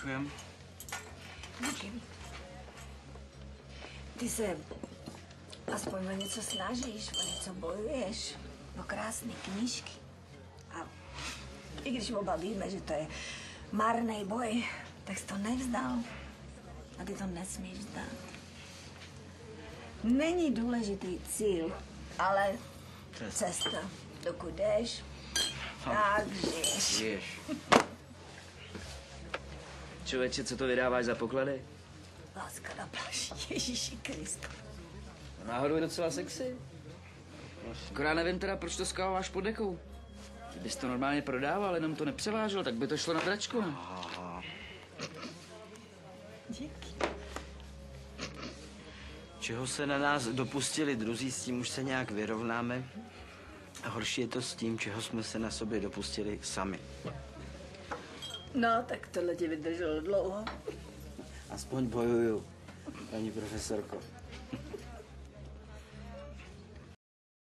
Děkujem. Díky. Ty se aspoň o něco snažíš, o něco bojuješ, o krásné knížky. A i když oba víme, že to je marný boj, tak jsi to nevzdal. A ty to nesmíš vzdát. Není důležitý cíl, ale cesta. Dokud jdeš, tak žiješ. Člověče, co to vydáváš za poklady? Láska na pláži, Ježíši Kristu. Náhodou je docela sexy. Akorát nevím teda, proč to skáváš pod dekou. Kdybys to normálně prodával, jenom to nepřevážel, tak by to šlo na dračku. Aha. Díky. Čeho se na nás dopustili druzí, s tím už se nějak vyrovnáme. A horší je to s tím, čeho jsme se na sobě dopustili sami. No, tak tohle ti vydrželo dlouho. Aspoň bojuju, paní profesorko.